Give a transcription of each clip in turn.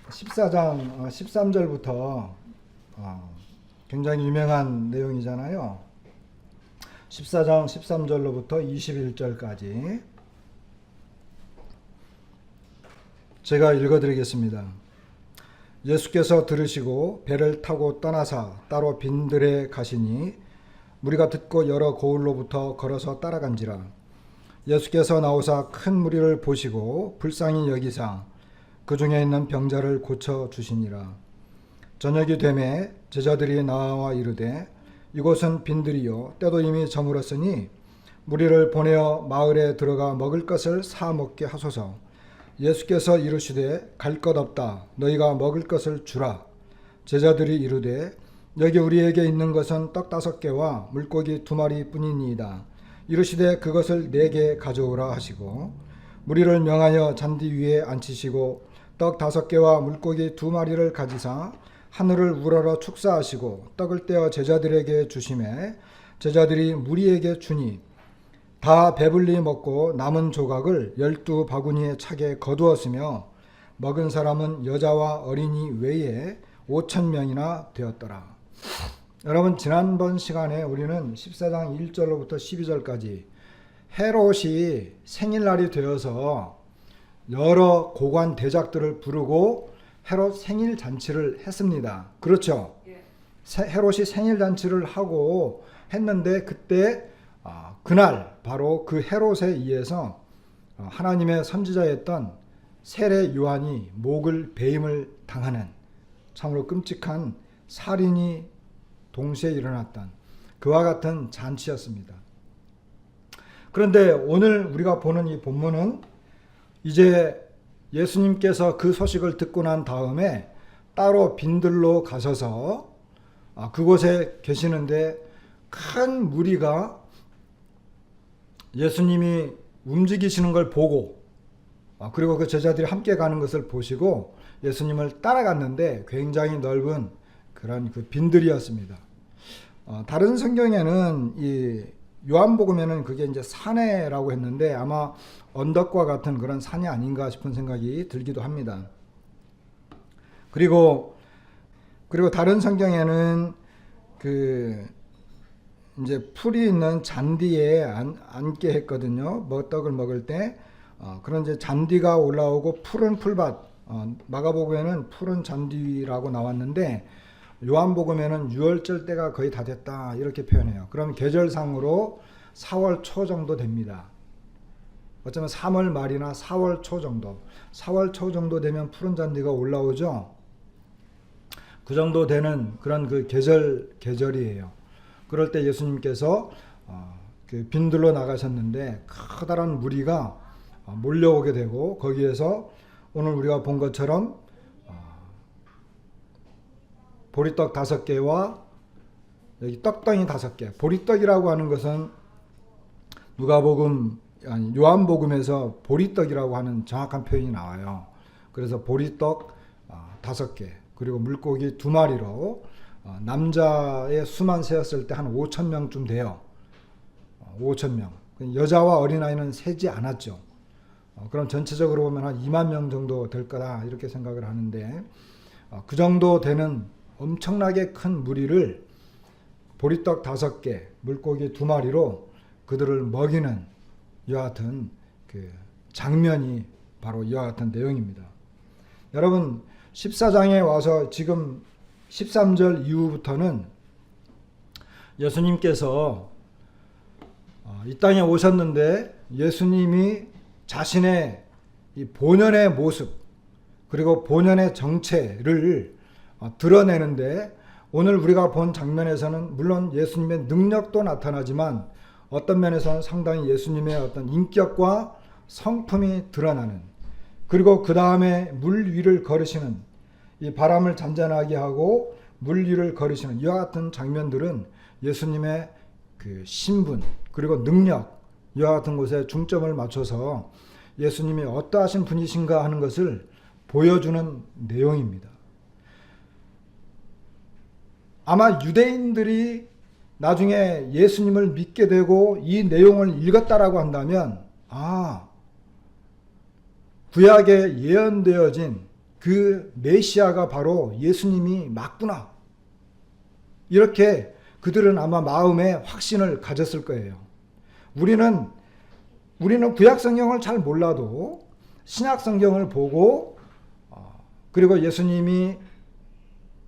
14장 13절부터 굉장히 유명한 내용이잖아요. 14장 13절로부터 21절까지 제가 읽어드리겠습니다. 예수께서 들으시고 배를 타고 떠나사 따로 빈들에 가시니 무리가 듣고 여러 고을로부터 걸어서 따라간지라. 예수께서 나오사 큰 무리를 보시고 불쌍히 여기사 그 중에 있는 병자를 고쳐 주시니라. 저녁이 되매 제자들이 나와 이르되 이곳은 빈들이요 때도 이미 저물었으니 무리를 보내어 마을에 들어가 먹을 것을 사 먹게 하소서. 예수께서 이르시되 갈 것 없다. 너희가 먹을 것을 주라. 제자들이 이르되 여기 우리에게 있는 것은 떡 5개와 물고기 2마리 뿐이니이다. 이르시되 그것을 4개 가져오라 하시고 무리를 명하여 잔디 위에 앉히시고 떡 5개와 물고기 2마리를 가지사 하늘을 우러러 축사하시고 떡을 떼어 제자들에게 주시매 제자들이 무리에게 주니 다 배불리 먹고 남은 조각을 12바구니에 차게 거두었으며 먹은 사람은 여자와 어린이 외에 5,000명이나 되었더라. 여러분, 지난번 시간에 우리는 14장 1절로부터 12절까지 헤롯이 생일날이 되어서 여러 고관 대작들을 부르고 헤롯 생일 잔치를 했습니다. 그렇죠? 헤롯이 생일 잔치를 하고 했는데 그때 그날 바로 그 헤롯에 의해서 하나님의 선지자였던 세례 요한이 목을 베임을 당하는 참으로 끔찍한 살인이 동시에 일어났던 그와 같은 잔치였습니다. 그런데 오늘 우리가 보는 이 본문은 이제 예수님께서 그 소식을 듣고 난 다음에 따로 빈들로 가셔서 그곳에 계시는데 큰 무리가 예수님이 움직이시는 걸 보고 그리고 그 제자들이 함께 가는 것을 보시고 예수님을 따라갔는데 굉장히 넓은 그런 그 빈들이었습니다. 다른 성경에는 이 요한복음에는 그게 이제 산해라고 했는데 아마 언덕과 같은 그런 산이 아닌가 싶은 생각이 들기도 합니다. 그리고 다른 성경에는 그 이제 풀이 있는 잔디에 앉게 했거든요. 떡을 먹을 때 그런 이제 잔디가 올라오고 푸른 풀밭, 마가복음에는 푸른 잔디라고 나왔는데 요한복음에는 6월절 때가 거의 다 됐다 이렇게 표현해요. 그럼 계절상으로 4월 초 정도 됩니다. 어쩌면 3월 말이나 4월 초 정도, 4월 초 정도 되면 푸른 잔디가 올라오죠. 그 정도 되는 그런 그 계절이에요. 그럴 때 예수님께서 그 빈들로 나가셨는데 커다란 무리가 몰려오게 되고 거기에서 오늘 우리가 본 것처럼 보리떡 5개와 여기 떡덩이 5개. 보리떡이라고 하는 것은 요한복음에서 보리떡이라고 하는 정확한 표현이 나와요. 그래서 보리떡 5개 그리고 물고기 2마리로 남자의 수만 세었을 때 한 5,000명쯤 돼요. 5,000명. 여자와 어린아이는 세지 않았죠. 그럼 전체적으로 보면 한 2만 명 정도 될 거다 이렇게 생각을 하는데 그 정도 되는 엄청나게 큰 무리를 보리떡 5개, 물고기 2마리로 그들을 먹이는 이와 같은 그 장면이 바로 이와 같은 내용입니다. 여러분 14장에 와서 지금 13절 이후부터는 예수님께서 이 땅에 오셨는데 예수님이 자신의 이 본연의 모습 그리고 본연의 정체를 드러내는데 오늘 우리가 본 장면에서는 물론 예수님의 능력도 나타나지만 어떤 면에서는 상당히 예수님의 어떤 인격과 성품이 드러나는 그리고 그 다음에 물 위를 걸으시는 이 바람을 잔잔하게 하고 물 위를 걸으시는 이와 같은 장면들은 예수님의 그 신분 그리고 능력 이와 같은 곳에 중점을 맞춰서 예수님이 어떠하신 분이신가 하는 것을 보여주는 내용입니다. 아마 유대인들이 나중에 예수님을 믿게 되고 이 내용을 읽었다라고 한다면 구약에 예언되어진 그 메시아가 바로 예수님이 맞구나. 이렇게 그들은 아마 마음에 확신을 가졌을 거예요. 우리는 구약 성경을 잘 몰라도 신약 성경을 보고 그리고 예수님이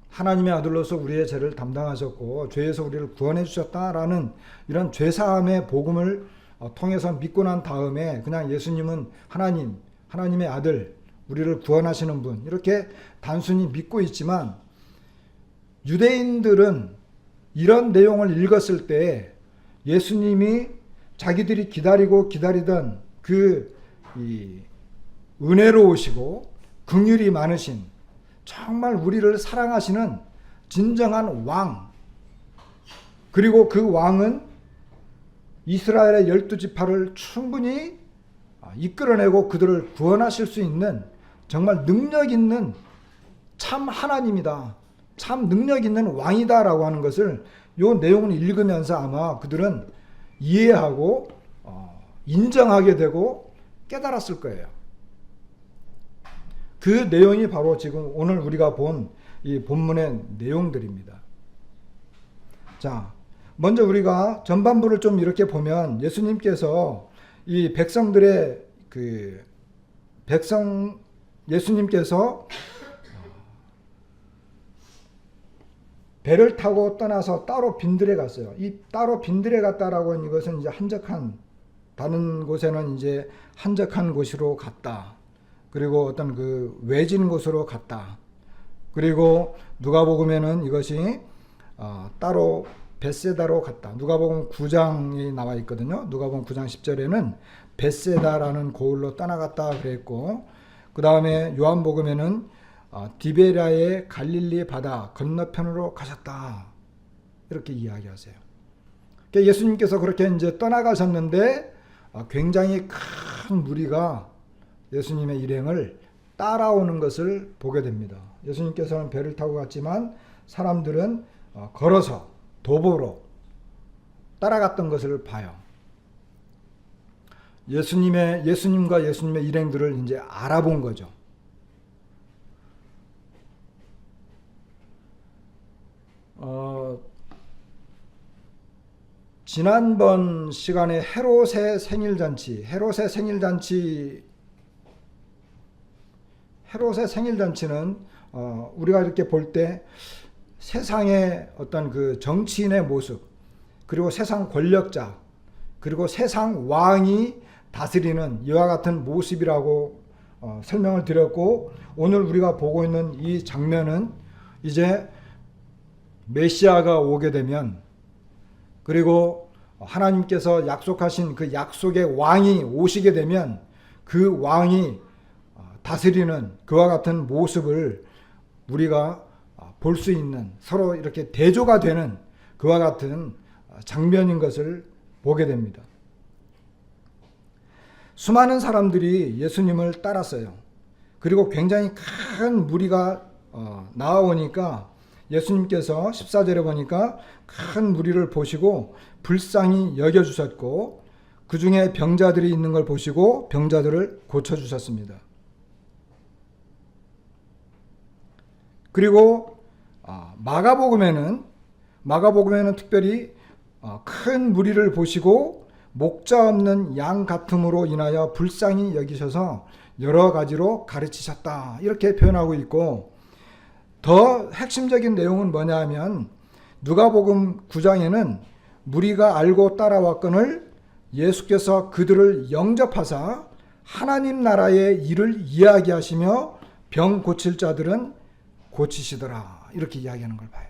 하나님의 아들로서 우리의 죄를 담당하셨고 죄에서 우리를 구원해 주셨다라는 이런 죄사함의 복음을 통해서 믿고 난 다음에 그냥 예수님은 하나님의 아들, 우리를 구원하시는 분 이렇게 단순히 믿고 있지만 유대인들은 이런 내용을 읽었을 때 예수님이 자기들이 기다리던 그 은혜로우시고 긍휼이 많으신 정말 우리를 사랑하시는 진정한 왕, 그리고 그 왕은 이스라엘의 12지파를 충분히 이끌어내고 그들을 구원하실 수 있는 정말 능력 있는 참 하나님이다, 참 능력 있는 왕이다라고 하는 것을 이 내용을 읽으면서 아마 그들은 이해하고 인정하게 되고 깨달았을 거예요. 그 내용이 바로 지금 오늘 우리가 본 이 본문의 내용들입니다. 자, 먼저 우리가 전반부를 좀 이렇게 보면 예수님께서 이 백성들의 예수님께서 배를 타고 떠나서 따로 빈들에 갔어요. 이 따로 빈들에 갔다라고 하는 이것은 이제 다른 곳에는 이제 한적한 곳으로 갔다. 그리고 어떤 그 외진 곳으로 갔다. 그리고 누가복음에는 이것이 따로 벳세다로 갔다. 누가복음 9장이 나와 있거든요. 누가복음 9장 10절에는 벳세다라는 고을로 떠나갔다 그랬고, 그 다음에 요한복음에는 디베랴의 갈릴리 바다 건너편으로 가셨다. 이렇게 이야기하세요. 그러니까 예수님께서 그렇게 이제 떠나가셨는데 굉장히 큰 무리가 예수님의 일행을 따라오는 것을 보게 됩니다. 예수님께서는 배를 타고 갔지만 사람들은 걸어서 도보로 따라갔던 것을 봐요. 예수님과 예수님의 일행들을 이제 알아본 거죠. 지난번 시간에 헤롯의 생일잔치는 우리가 이렇게 볼 때 세상의 어떤 그 정치인의 모습, 그리고 세상 권력자, 그리고 세상 왕이 다스리는 이와 같은 모습이라고 설명을 드렸고, 오늘 우리가 보고 있는 이 장면은 이제 메시아가 오게 되면, 그리고 하나님께서 약속하신 그 약속의 왕이 오시게 되면 그 왕이 다스리는 그와 같은 모습을 우리가 볼 수 있는, 서로 이렇게 대조가 되는 그와 같은 장면인 것을 보게 됩니다. 수많은 사람들이 예수님을 따랐어요. 그리고 굉장히 큰 무리가 나와오니까 예수님께서 14절에 보니까 큰 무리를 보시고 불쌍히 여겨주셨고, 그 중에 병자들이 있는 걸 보시고 병자들을 고쳐주셨습니다. 그리고 마가복음에는 특별히 큰 무리를 보시고 목자 없는 양 같음으로 인하여 불쌍히 여기셔서 여러 가지로 가르치셨다, 이렇게 표현하고 있고, 더 핵심적인 내용은 뭐냐 하면 누가복음 9장에는 무리가 알고 따라왔거늘 예수께서 그들을 영접하사 하나님 나라의 일을 이야기하시며 병 고칠 자들은 고치시더라, 이렇게 이야기하는 걸 봐요.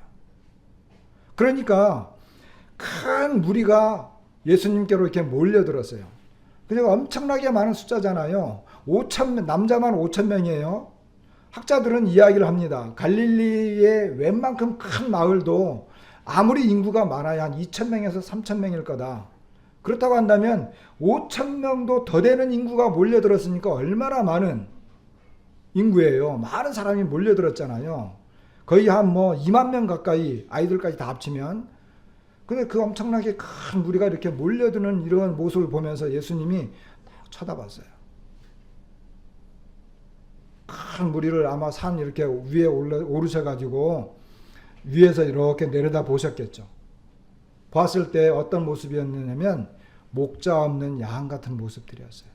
그러니까 큰 무리가 예수님께로 이렇게 몰려들었어요. 그리고 엄청나게 많은 숫자잖아요. 남자만 5,000명이에요. 학자들은 이야기를 합니다. 갈릴리의 웬만큼 큰 마을도 아무리 인구가 많아야 한 2,000명에서 3,000명일 거다. 그렇다고 한다면 5,000명도 더 되는 인구가 몰려들었으니까 얼마나 많은 인구예요. 많은 사람이 몰려들었잖아요. 거의 한 2만 명 가까이, 아이들까지 다 합치면. 근데 그 엄청나게 큰 무리가 이렇게 몰려드는 이런 모습을 보면서 예수님이 딱 쳐다봤어요. 큰 무리를 아마 산 이렇게 위에 오르셔가지고 위에서 이렇게 내려다 보셨겠죠. 봤을 때 어떤 모습이었느냐면 목자 없는 양 같은 모습들이었어요.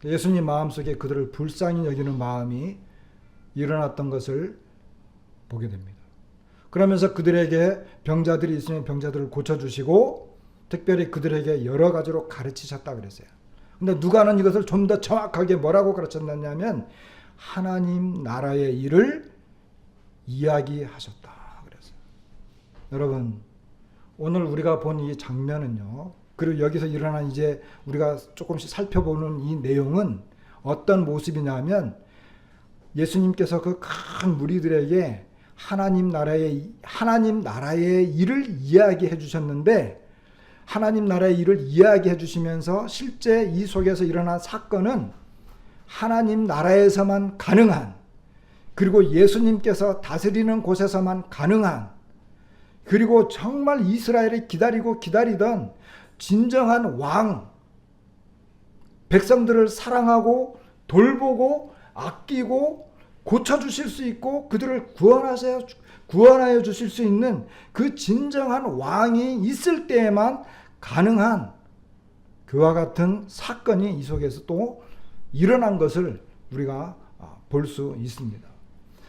예수님 마음속에 그들을 불쌍히 여기는 마음이 일어났던 것을 보게 됩니다. 그러면서 그들에게 병자들이 있으면 병자들을 고쳐주시고 특별히 그들에게 여러 가지로 가르치셨다 그랬어요. 근데 누가는 이것을 좀 더 정확하게 뭐라고 가르쳤느냐면 하나님 나라의 일을 이야기하셨다 그랬어요. 여러분, 오늘 우리가 본 이 장면은요, 그리고 여기서 일어난 이제 우리가 조금씩 살펴보는 이 내용은 어떤 모습이냐면 예수님께서 그 큰 무리들에게 하나님 나라의 일을 이야기해 주셨는데, 하나님 나라의 일을 이야기해 주시면서 실제 이 속에서 일어난 사건은 하나님 나라에서만 가능한, 그리고 예수님께서 다스리는 곳에서만 가능한, 그리고 정말 이스라엘이 기다리고 기다리던 진정한 왕, 백성들을 사랑하고 돌보고 아끼고 고쳐주실 수 있고 그들을 구원하여 주실 수 있는 그 진정한 왕이 있을 때에만 가능한 그와 같은 사건이 이 속에서 또 일어난 것을 우리가 볼 수 있습니다.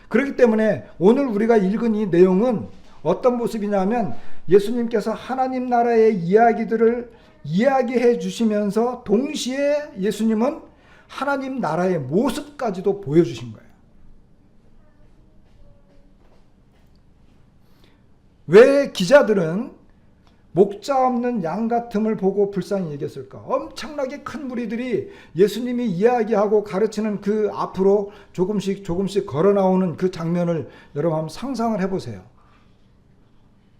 그렇기 때문에 오늘 우리가 읽은 이 내용은 어떤 모습이냐면 예수님께서 하나님 나라의 이야기들을 이야기해 주시면서 동시에 예수님은 하나님 나라의 모습까지도 보여주신 거예요. 왜 기자들은 목자 없는 양 같음을 보고 불쌍히 여겼을까? 엄청나게 큰 무리들이 예수님이 이야기하고 가르치는 그 앞으로 조금씩 걸어 나오는 그 장면을 여러분 한번 상상을 해보세요.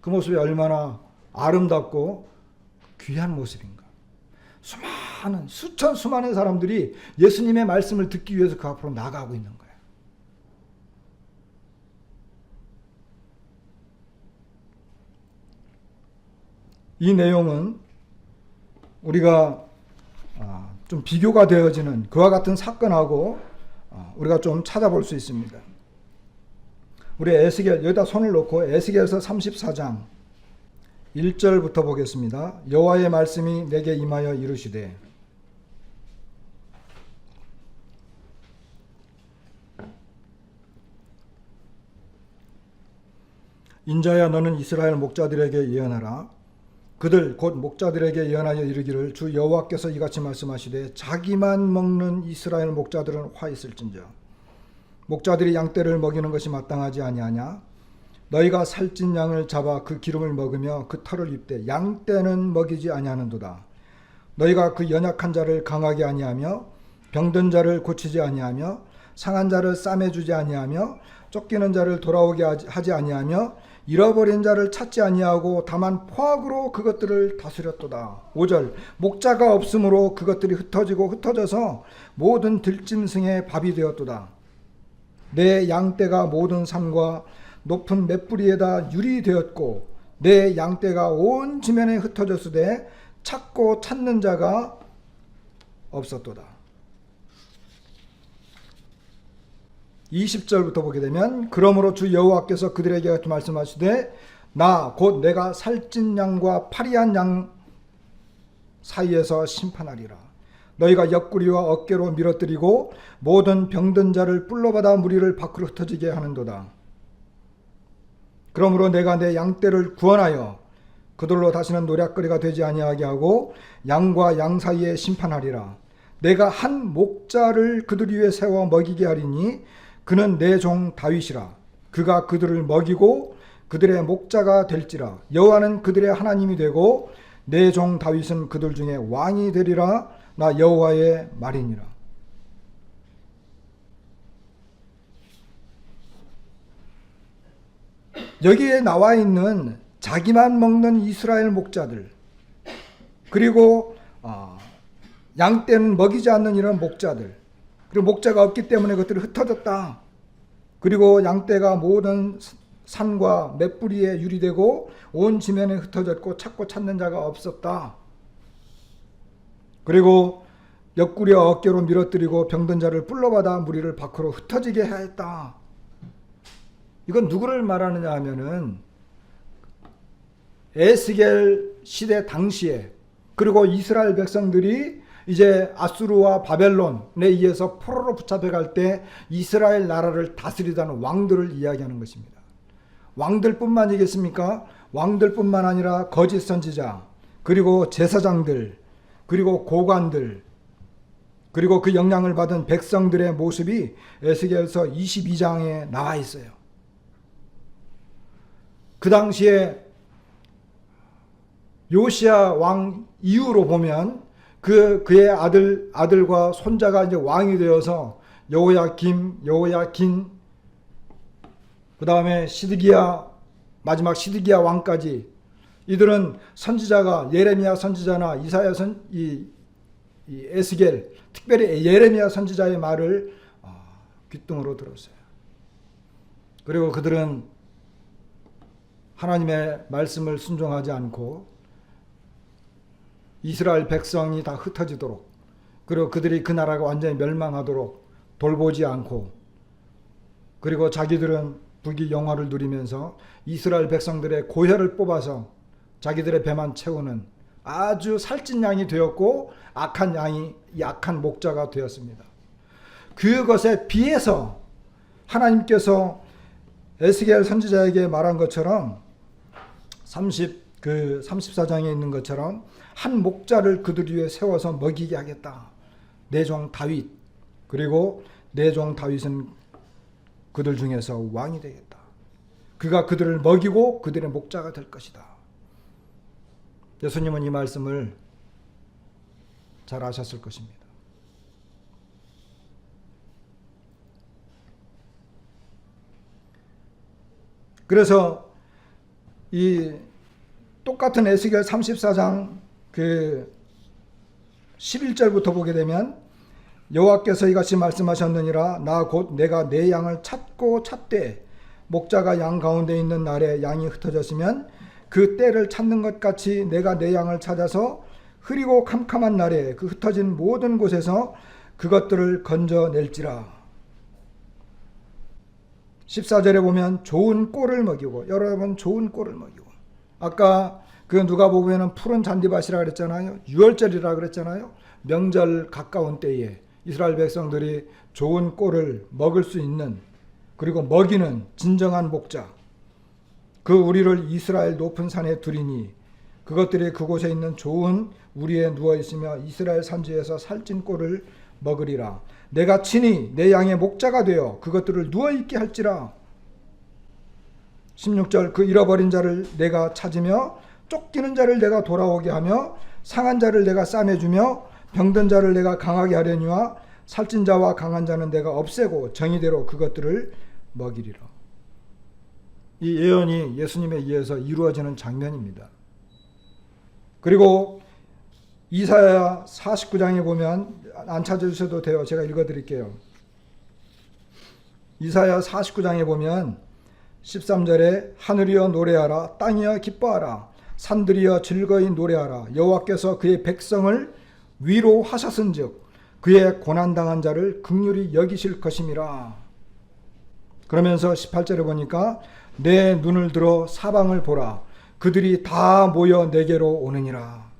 그 모습이 얼마나 아름답고 귀한 모습인가. 수많은 사람들이 예수님의 말씀을 듣기 위해서 그 앞으로 나가고 있는 거예요. 이 내용은 우리가 좀 비교가 되어지는 그와 같은 사건하고 우리가 좀 찾아볼 수 있습니다. 우리 에스겔, 여기다 손을 놓고 에스겔서 34장 1절부터 보겠습니다. 여호와의 말씀이 내게 임하여 이르시되 인자야 너는 이스라엘 목자들에게 예언하라. 그들 곧 목자들에게 예언하여 이르기를 주 여호와께서 이같이 말씀하시되 자기만 먹는 이스라엘 목자들은 화 있을진저 목자들이 양떼를 먹이는 것이 마땅하지 아니하냐. 너희가 살찐 양을 잡아 그 기름을 먹으며 그 털을 입되 양떼는 먹이지 아니하는도다. 너희가 그 연약한 자를 강하게 아니하며 병든 자를 고치지 아니하며 상한 자를 싸매주지 아니하며 쫓기는 자를 돌아오게 하지 아니하며 잃어버린 자를 찾지 아니하고 다만 포악으로 그것들을 다스렸도다. 5절 목자가 없으므로 그것들이 흩어져서 모든 들짐승의 밥이 되었도다. 내 양떼가 모든 산과 높은 맷뿌리에다 유리 되었고 내 양떼가 온 지면에 흩어졌으되 찾고 찾는 자가 없었도다. 20절부터 보게 되면 그러므로 주 여호와께서 그들에게 말씀하시되 나 곧 내가 살찐 양과 파리한 양 사이에서 심판하리라. 너희가 옆구리와 어깨로 밀어뜨리고 모든 병든 자를 뿔로받아 무리를 밖으로 흩어지게 하는도다. 그러므로 내가 내 양떼를 구원하여 그들로 다시는 노략거리가 되지 아니하게 하고 양과 양 사이에 심판하리라. 내가 한 목자를 그들 위에 세워 먹이게 하리니 그는 내 종 다윗이라. 그가 그들을 먹이고 그들의 목자가 될지라. 여호와는 그들의 하나님이 되고 내 종 다윗은 그들 중에 왕이 되리라. 나 여호와의 말이니라. 여기에 나와 있는 자기만 먹는 이스라엘 목자들, 그리고 양떼는 먹이지 않는 이런 목자들, 그리고 목자가 없기 때문에 그것들이 흩어졌다. 그리고 양떼가 모든 산과 맷뿌리에 유리되고 온 지면에 흩어졌고 찾고 찾는 자가 없었다. 그리고 옆구리와 어깨로 밀어뜨리고 병든 자를 불러받아 무리를 밖으로 흩어지게 하였다. 이건 누구를 말하느냐 하면은 에스겔 시대 당시에, 그리고 이스라엘 백성들이 이제 아수르와 바벨론에 의해서 포로로 붙잡혀갈 때 이스라엘 나라를 다스리던 왕들을 이야기하는 것입니다. 왕들뿐만이겠습니까? 왕들뿐만 아니라 거짓 선지자, 그리고 제사장들, 그리고 고관들, 그리고 그 영향을 받은 백성들의 모습이 에스겔서 22장에 나와 있어요. 그 당시에 요시야 왕 이후로 보면 그의 아들과 손자가 이제 왕이 되어서 여호야김, 여호야긴, 그 다음에 시드기야, 마지막 시드기야 왕까지, 이들은 선지자가 예레미야 선지자나 이사야 이 에스겔, 특별히 예레미야 선지자의 말을 귓등으로 들었어요. 그리고 그들은 하나님의 말씀을 순종하지 않고 이스라엘 백성이 다 흩어지도록, 그리고 그들이 그 나라가 완전히 멸망하도록 돌보지 않고, 그리고 자기들은 부귀 영화를 누리면서 이스라엘 백성들의 고혈을 뽑아서 자기들의 배만 채우는 아주 살찐 양이 되었고, 악한 양이 약한 목자가 되었습니다. 그것에 비해서 하나님께서 에스겔 선지자에게 말한 것처럼 34장에 있는 것처럼 한 목자를 그들 위에 세워서 먹이게 하겠다. 내 종 다윗, 그리고 내 종 다윗은 그들 중에서 왕이 되겠다. 그가 그들을 먹이고 그들의 목자가 될 것이다. 예수님은 이 말씀을 잘 아셨을 것입니다. 그래서 이 똑같은 에스겔 34장 그 11절부터 보게 되면, 여호와께서 이같이 말씀하셨느니라. 나 곧 내가 내 양을 찾고 찾되 목자가 양 가운데 있는 날에 양이 흩어졌으면 그 때를 찾는 것 같이 내가 내 양을 찾아서 흐리고 캄캄한 날에 그 흩어진 모든 곳에서 그것들을 건져낼지라. 14절에 보면 좋은 꼴을 먹이고, 여러분 좋은 꼴을 먹이고, 아까 그 누가복음에는 푸른 잔디밭이라 그랬잖아요. 유월절이라 그랬잖아요. 명절 가까운 때에 이스라엘 백성들이 좋은 꼴을 먹을 수 있는, 그리고 먹이는 진정한 목자, 그 우리를 이스라엘 높은 산에 두리니 그것들이 그곳에 있는 좋은 우리에 누워 있으며 이스라엘 산지에서 살찐 꼴을 먹으리라. 내가 친히 내 양의 목자가 되어 그것들을 누워 있게 할지라. 16절, 그 잃어버린 자를 내가 찾으며 쫓기는 자를 내가 돌아오게 하며 상한 자를 내가 싸매주며 병든 자를 내가 강하게 하려니와 살찐 자와 강한 자는 내가 없애고 정의대로 그것들을 먹이리라. 이 예언이 예수님에 의해서 이루어지는 장면입니다. 그리고 이사야 49장에 보면, 안 찾아주셔도 돼요. 제가 읽어드릴게요. 이사야 49장에 보면 13절에 하늘이여 노래하라, 땅이여 기뻐하라, 산들이여 즐거이 노래하라. 여호와께서 그의 백성을 위로하셨은즉 그의 고난당한 자를 긍휼히 여기실 것임이라. 그러면서 18절에 보니까 내 눈을 들어 사방을 보라, 그들이 다 모여 내게로 오느니라.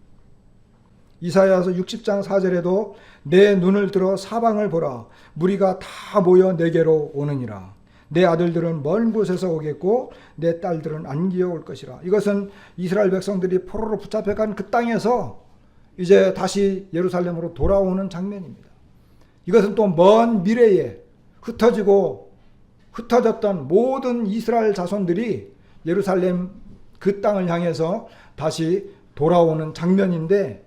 이사야서 60장 4절에도 내 눈을 들어 사방을 보라, 무리가 다 모여 내게로 오느니라. 내 아들들은 먼 곳에서 오겠고 내 딸들은 안기어 올 것이라. 이것은 이스라엘 백성들이 포로로 붙잡혀간 그 땅에서 이제 다시 예루살렘으로 돌아오는 장면입니다. 이것은 또 먼 미래에 흩어졌던 모든 이스라엘 자손들이 예루살렘 그 땅을 향해서 다시 돌아오는 장면인데,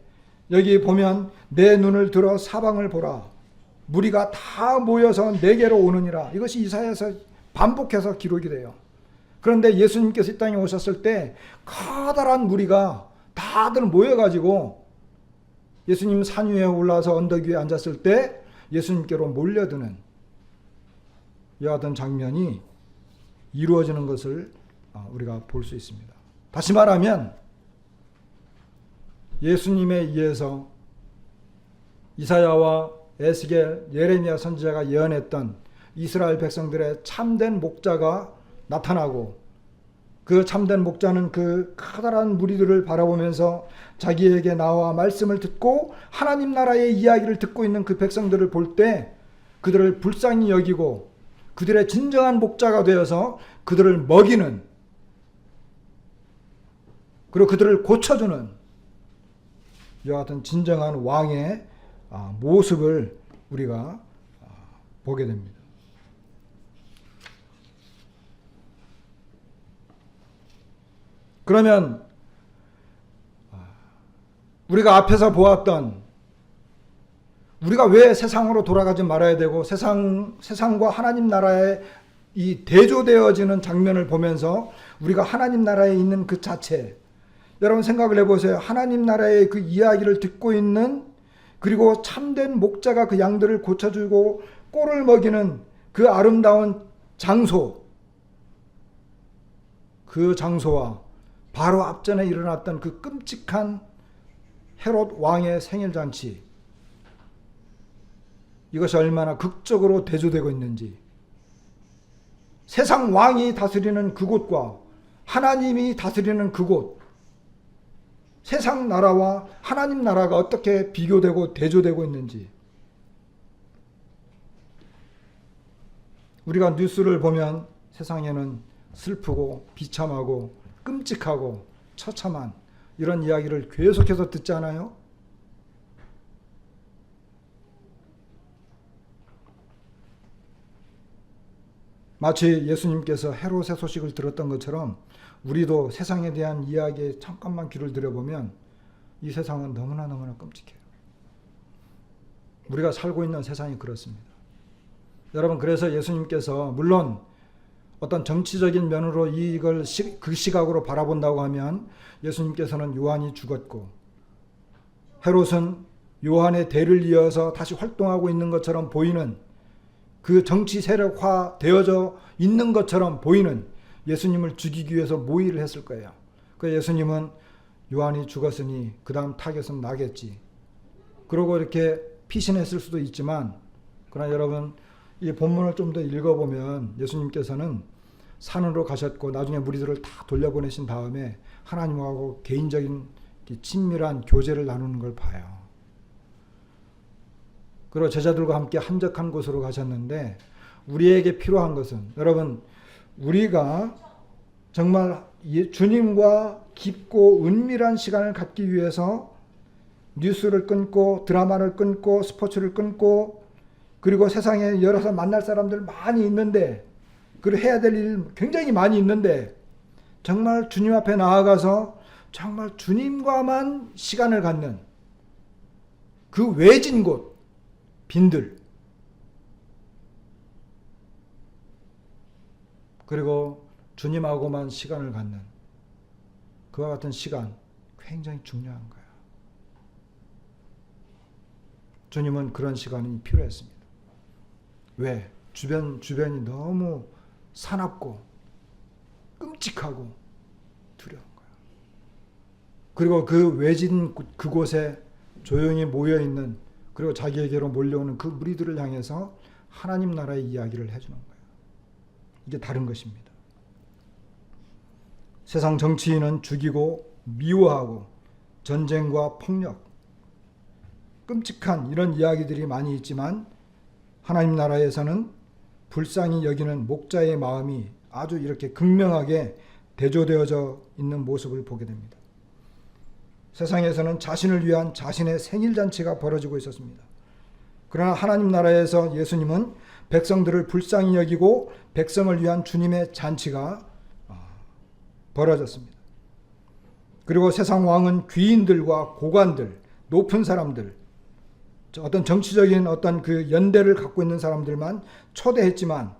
여기 보면 내 눈을 들어 사방을 보라, 무리가 다 모여서 내게로 오느니라. 이것이 이사야에서 반복해서 기록이 돼요. 그런데 예수님께서 이 땅에 오셨을 때 커다란 무리가 다들 모여가지고 예수님 산 위에 올라서 언덕 위에 앉았을 때 예수님께로 몰려드는 이와 같은 장면이 이루어지는 것을 우리가 볼 수 있습니다. 다시 말하면 예수님에 의해서 이사야와 에스겔, 예레미야 선지자가 예언했던 이스라엘 백성들의 참된 목자가 나타나고, 그 참된 목자는 그 커다란 무리들을 바라보면서 자기에게 나와 말씀을 듣고 하나님 나라의 이야기를 듣고 있는 그 백성들을 볼 때 그들을 불쌍히 여기고 그들의 진정한 목자가 되어서 그들을 먹이는, 그리고 그들을 고쳐주는 이와 같은 진정한 왕의 모습을 우리가 보게 됩니다. 그러면 우리가 앞에서 보았던, 우리가 왜 세상으로 돌아가지 말아야 되고 세상과 하나님 나라의 이 대조되어지는 장면을 보면서 우리가 하나님 나라에 있는 그 자체, 여러분 생각을 해보세요. 하나님 나라의 그 이야기를 듣고 있는, 그리고 참된 목자가 그 양들을 고쳐주고 꼴을 먹이는 그 아름다운 장소, 그 장소와 바로 앞전에 일어났던 그 끔찍한 헤롯 왕의 생일잔치, 이것이 얼마나 극적으로 대조되고 있는지, 세상 왕이 다스리는 그곳과 하나님이 다스리는 그곳, 세상 나라와 하나님 나라가 어떻게 비교되고 대조되고 있는지, 우리가 뉴스를 보면 세상에는 슬프고 비참하고 끔찍하고 처참한 이런 이야기를 계속해서 듣지 않아요? 마치 예수님께서 헤롯의 소식을 들었던 것처럼 우리도 세상에 대한 이야기에 잠깐만 귀를 들여보면 이 세상은 너무나 끔찍해요. 우리가 살고 있는 세상이 그렇습니다. 여러분, 그래서 예수님께서 물론 어떤 정치적인 면으로 이걸 그 시각으로 바라본다고 하면 예수님께서는 요한이 죽었고 헤롯은 요한의 대를 이어서 다시 활동하고 있는 것처럼 보이는, 그 정치 세력화 되어져 있는 것처럼 보이는 예수님을 죽이기 위해서 모의를 했을 거예요. 그 예수님은 요한이 죽었으니 그 다음 타겟은 나겠지, 그러고 이렇게 피신했을 수도 있지만, 그러나 여러분 이 본문을 좀 더 읽어보면 예수님께서는 산으로 가셨고 나중에 무리들을 다 돌려보내신 다음에 하나님하고 개인적인 친밀한 교제를 나누는 걸 봐요. 그리고 제자들과 함께 한적한 곳으로 가셨는데, 우리에게 필요한 것은, 여러분 우리가 정말 주님과 깊고 은밀한 시간을 갖기 위해서 뉴스를 끊고 드라마를 끊고 스포츠를 끊고, 그리고 세상에 여러 만날 사람들 많이 있는데, 그리고 해야 될 일 굉장히 많이 있는데, 정말 주님 앞에 나아가서 정말 주님과만 시간을 갖는 그 외진 곳, 빈들, 그리고 주님하고만 시간을 갖는 그와 같은 시간, 굉장히 중요한 거예요. 주님은 그런 시간이 필요했습니다. 왜? 주변이 너무 사납고 끔찍하고 두려운 거예요. 그리고 그 외진 그곳에 조용히 모여있는, 그리고 자기에게로 몰려오는 그 무리들을 향해서 하나님 나라의 이야기를 해주는 거예요. 이게 다른 것입니다. 세상 정치인은 죽이고 미워하고 전쟁과 폭력, 끔찍한 이런 이야기들이 많이 있지만, 하나님 나라에서는 불쌍히 여기는 목자의 마음이 아주 이렇게 극명하게 대조되어져 있는 모습을 보게 됩니다. 세상에서는 자신을 위한 자신의 생일잔치가 벌어지고 있었습니다. 그러나 하나님 나라에서 예수님은 백성들을 불쌍히 여기고 백성을 위한 주님의 잔치가 벌어졌습니다. 그리고 세상 왕은 귀인들과 고관들, 높은 사람들, 어떤 정치적인 어떤 그 연대를 갖고 있는 사람들만 초대했지만,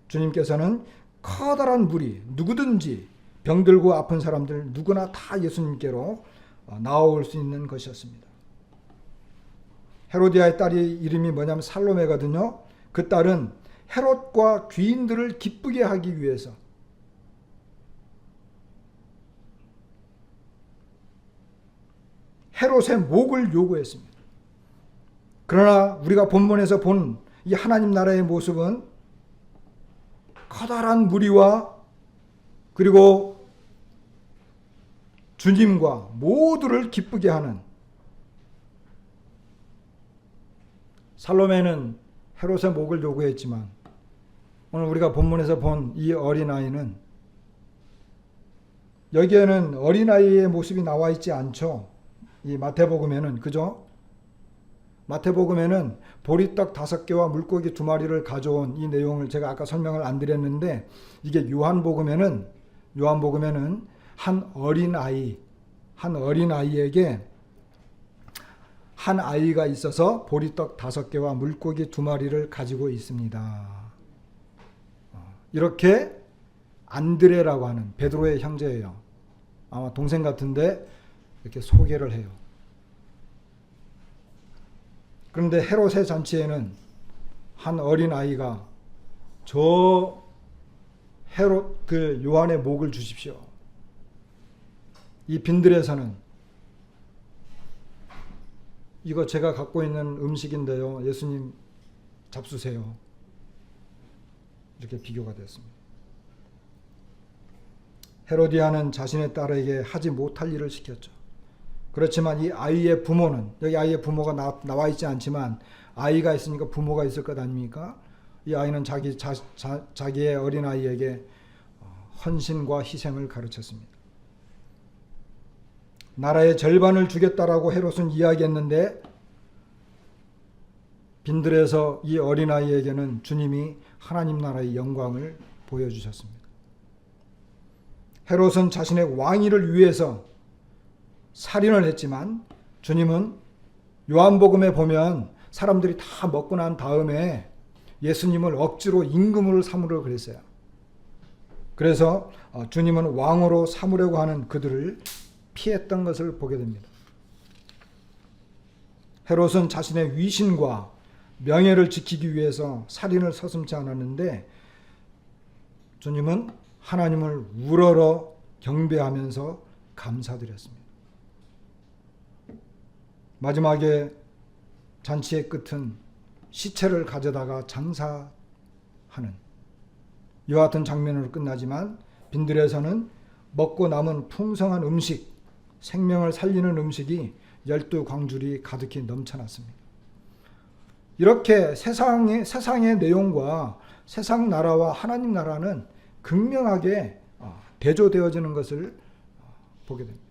주님께서는 커다란 무리, 누구든지 병들고 아픈 사람들 누구나 다 예수님께로 나올 수 있는 것이었습니다. 헤로디아의 딸이 이름이 뭐냐면 살로메거든요. 그 딸은 헤롯과 귀인들을 기쁘게 하기 위해서 헤롯의 목을 요구했습니다. 그러나 우리가 본문에서 본 이 하나님 나라의 모습은 커다란 무리와 그리고 주님과 모두를 기쁘게 하는, 살로메는 헤롯의 목을 요구했지만 오늘 우리가 본문에서 본 이 어린아이는, 여기에는 어린아이의 모습이 나와 있지 않죠. 이 마태복음에는, 그죠? 마태복음에는 보리떡 5개와 물고기 2마리를 가져온 이 내용을 제가 아까 설명을 안 드렸는데, 이게 요한복음에는 한 어린아이에게 한 아이가 있어서 보리떡 5개와 물고기 2마리를 가지고 있습니다. 이렇게 안드레라고 하는 베드로의 형제예요. 아마 동생 같은데 이렇게 소개를 해요. 그런데 헤롯의 잔치에는 한 어린아이가 저 헤롯 그 요한의 목을 주십시오. 이 빈들에서는 이거 제가 갖고 있는 음식인데요, 예수님 잡수세요. 이렇게 비교가 됐습니다. 헤로디아는 자신의 딸에게 하지 못할 일을 시켰죠. 그렇지만 이 아이의 부모는, 여기 아이의 부모가 나와 있지 않지만 아이가 있으니까 부모가 있을 것 아닙니까? 이 아이는 자기의 어린아이에게 헌신과 희생을 가르쳤습니다. 나라의 절반을 주겠다라고 헤롯은 이야기했는데, 빈들에서 이 어린아이에게는 주님이 하나님 나라의 영광을 보여주셨습니다. 헤롯은 자신의 왕위를 위해서 살인을 했지만, 주님은 요한복음에 보면 사람들이 다 먹고 난 다음에 예수님을 억지로 임금으로 삼으려고 그랬어요. 그래서 주님은 왕으로 삼으려고 하는 그들을 피했던 것을 보게 됩니다. 헤롯은 자신의 위신과 명예를 지키기 위해서 살인을 서슴지 않았는데, 주님은 하나님을 우러러 경배하면서 감사드렸습니다. 마지막에 잔치의 끝은 시체를 가져다가 장사하는 이와 같은 장면으로 끝나지만, 빈들에서는 먹고 남은 풍성한 음식, 생명을 살리는 음식이 12광줄이 가득히 넘쳐났습니다. 이렇게 세상의 내용과 세상 나라와 하나님 나라는 극명하게 대조되어지는 것을 보게 됩니다.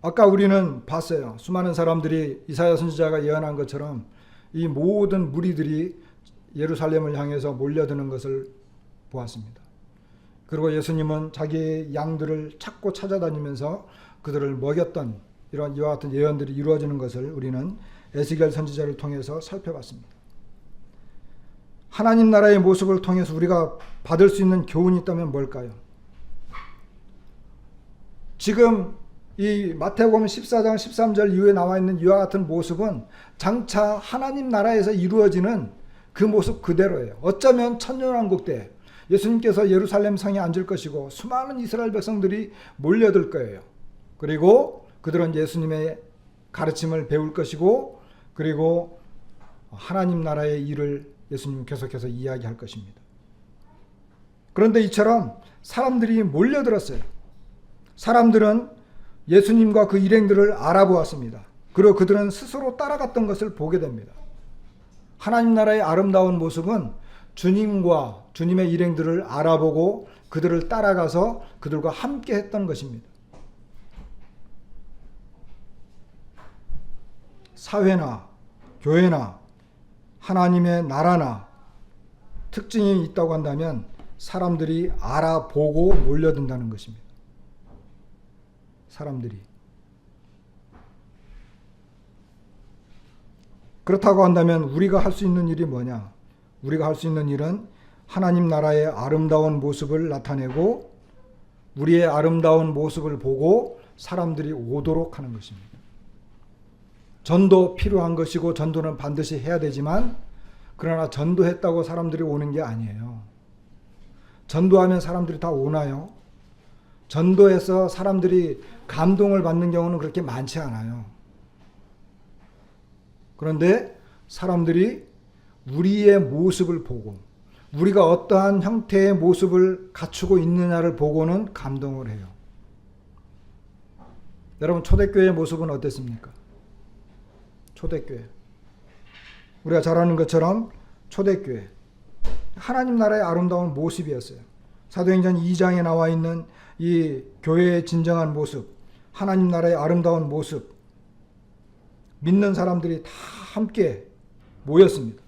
아까 우리는 봤어요. 수많은 사람들이 이사야 선지자가 예언한 것처럼 이 모든 무리들이 예루살렘을 향해서 몰려드는 것을 보았습니다. 그리고 예수님은 자기의 양들을 찾고 찾아다니면서 그들을 먹였던 이와 같은 예언들이 이루어지는 것을 우리는 에스겔 선지자를 통해서 살펴봤습니다. 하나님 나라의 모습을 통해서 우리가 받을 수 있는 교훈이 있다면 뭘까요? 지금 이 마태복음 14장 13절 이후에 나와 있는 이와 같은 모습은 장차 하나님 나라에서 이루어지는 그 모습 그대로예요. 어쩌면 천년왕국 때 예수님께서 예루살렘 성에 앉을 것이고 수많은 이스라엘 백성들이 몰려들 거예요. 그리고 그들은 예수님의 가르침을 배울 것이고, 그리고 하나님 나라의 일을 예수님 계속해서 이야기할 것입니다. 그런데 이처럼 사람들이 몰려들었어요. 사람들은 예수님과 그 일행들을 알아보았습니다. 그리고 그들은 스스로 따라갔던 것을 보게 됩니다. 하나님 나라의 아름다운 모습은 주님과 주님의 일행들을 알아보고 그들을 따라가서 그들과 함께 했던 것입니다. 사회나 교회나 하나님의 나라나 특징이 있다고 한다면 사람들이 알아보고 몰려든다는 것입니다. 사람들이. 그렇다고 한다면 우리가 할 수 있는 일이 뭐냐? 우리가 할 수 있는 일은 하나님 나라의 아름다운 모습을 나타내고 우리의 아름다운 모습을 보고 사람들이 오도록 하는 것입니다. 전도 필요한 것이고 전도는 반드시 해야 되지만, 그러나 전도했다고 사람들이 오는 게 아니에요. 전도하면 사람들이 다 오나요? 전도해서 사람들이 감동을 받는 경우는 그렇게 많지 않아요. 그런데 사람들이 우리의 모습을 보고 우리가 어떠한 형태의 모습을 갖추고 있느냐를 보고는 감동을 해요. 여러분, 초대교회의 모습은 어땠습니까? 초대교회. 우리가 잘 아는 것처럼 초대교회. 하나님 나라의 아름다운 모습이었어요. 사도행전 2장에 나와 있는 이 교회의 진정한 모습, 하나님 나라의 아름다운 모습, 믿는 사람들이 다 함께 모였습니다.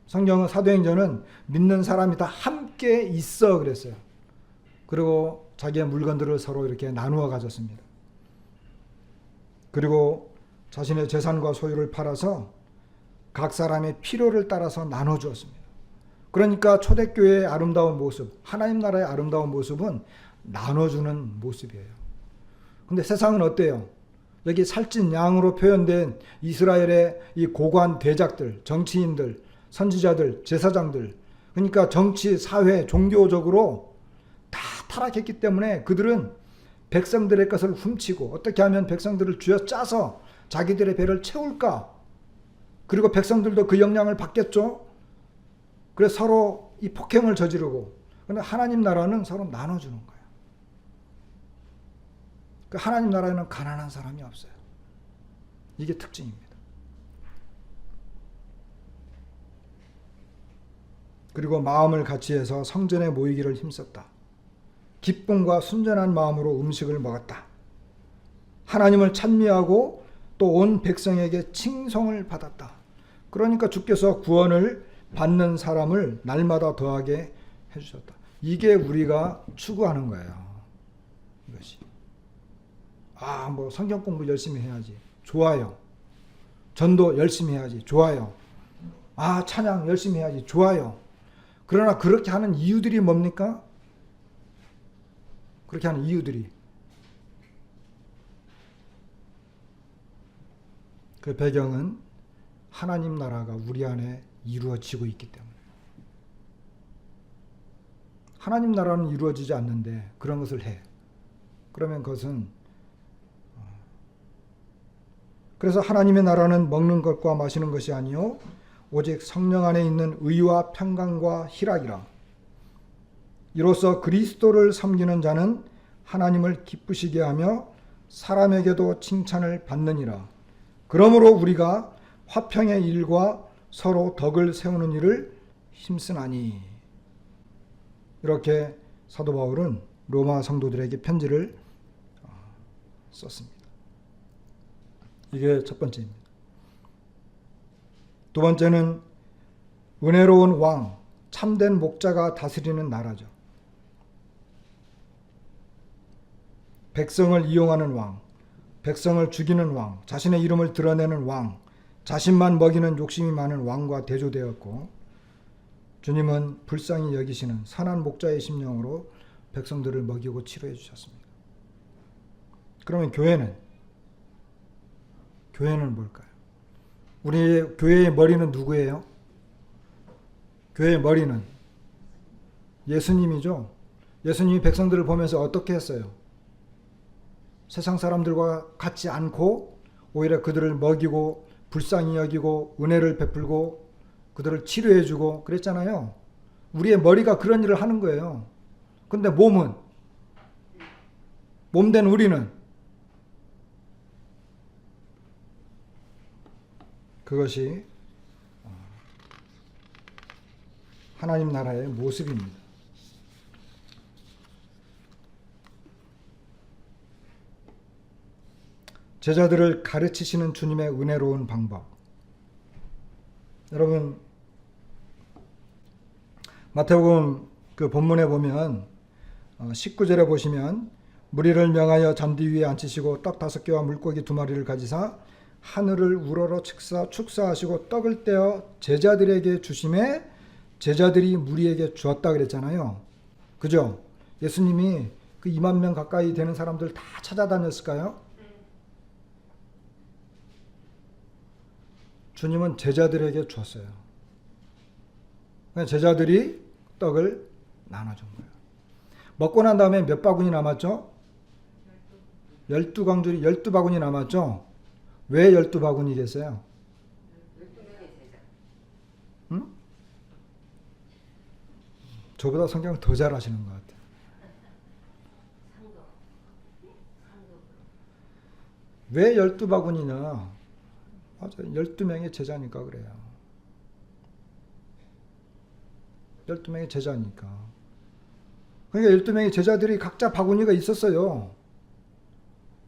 성경은 사도행전은 믿는 사람이 다 함께 있어 그랬어요. 그리고 자기의 물건들을 서로 이렇게 나누어 가졌습니다. 그리고 자신의 재산과 소유를 팔아서 각 사람의 필요를 따라서 나눠주었습니다. 그러니까 초대교회의 아름다운 모습, 하나님 나라의 아름다운 모습은 나눠주는 모습이에요. 근데 세상은 어때요? 여기 살찐 양으로 표현된 이스라엘의 이 고관 대작들, 정치인들, 선지자들, 제사장들, 그러니까 정치, 사회, 종교적으로 다 타락했기 때문에 그들은 백성들의 것을 훔치고 어떻게 하면 백성들을 쥐어짜서 자기들의 배를 채울까? 그리고 백성들도 그 영향을 받겠죠? 그래서 서로 이 폭행을 저지르고, 그런데 하나님 나라는 서로 나눠주는 거예요. 그 하나님 나라에는 가난한 사람이 없어요. 이게 특징입니다. 그리고 마음을 같이해서 성전에 모이기를 힘썼다. 기쁨과 순전한 마음으로 음식을 먹었다. 하나님을 찬미하고 또 온 백성에게 칭송을 받았다. 그러니까 주께서 구원을 받는 사람을 날마다 더하게 해주셨다. 이게 우리가 추구하는 거예요. 이것이. 뭐 성경 공부 열심히 해야지. 좋아요. 전도 열심히 해야지. 좋아요. 찬양 열심히 해야지. 좋아요. 그러나 그렇게 하는 이유들이 뭡니까? 그렇게 하는 이유들이. 그 배경은 하나님 나라가 우리 안에 이루어지고 있기 때문에. 하나님 나라는 이루어지지 않는데 그런 것을 해. 그러면 그것은 그래서 하나님의 나라는 먹는 것과 마시는 것이 아니요 오직 성령 안에 있는 의와 평강과 희락이라. 이로써 그리스도를 섬기는 자는 하나님을 기쁘시게 하며 사람에게도 칭찬을 받느니라. 그러므로 우리가 화평의 일과 서로 덕을 세우는 일을 힘쓰나니. 이렇게 사도 바울은 로마 성도들에게 편지를 썼습니다. 이게 첫 번째입니다. 두 번째는 은혜로운 왕, 참된 목자가 다스리는 나라죠. 백성을 이용하는 왕, 백성을 죽이는 왕, 자신의 이름을 드러내는 왕, 자신만 먹이는 욕심이 많은 왕과 대조되었고, 주님은 불쌍히 여기시는 선한 목자의 심령으로 백성들을 먹이고 치료해 주셨습니다. 그러면 교회는 뭘까요? 우리 교회의 머리는 누구예요? 교회의 머리는 예수님이죠. 예수님이 백성들을 보면서 어떻게 했어요? 세상 사람들과 같지 않고 오히려 그들을 먹이고 불쌍히 여기고 은혜를 베풀고 그들을 치료해주고 그랬잖아요. 우리의 머리가 그런 일을 하는 거예요. 근데 몸은, 몸된 우리는 그것이 하나님 나라의 모습입니다. 제자들을 가르치시는 주님의 은혜로운 방법. 여러분, 마태복음 그 본문에 보면 19절에 보시면 무리를 명하여 잔디 위에 앉히시고 떡 5개와 물고기 2마리를 가지사 하늘을 우러러 축사하시고 떡을 떼어 제자들에게 주심에 제자들이 무리에게 주었다 그랬잖아요. 그죠? 예수님이 그 2만 명 가까이 되는 사람들 다 찾아다녔을까요? 주님은 제자들에게 줬어요. 제자들이 떡을 나눠준 거예요. 먹고 난 다음에 몇 바구니 남았죠? 12광줄이 12바구니 남았죠? 왜 12바구니겠어요? 응? 저보다 성경을 더 잘 아시는 것 같아요. 왜 12바구니냐? 맞아요. 12명의 제자니까 그래요. 12명의 제자니까. 그러니까 12명의 제자들이 각자 바구니가 있었어요.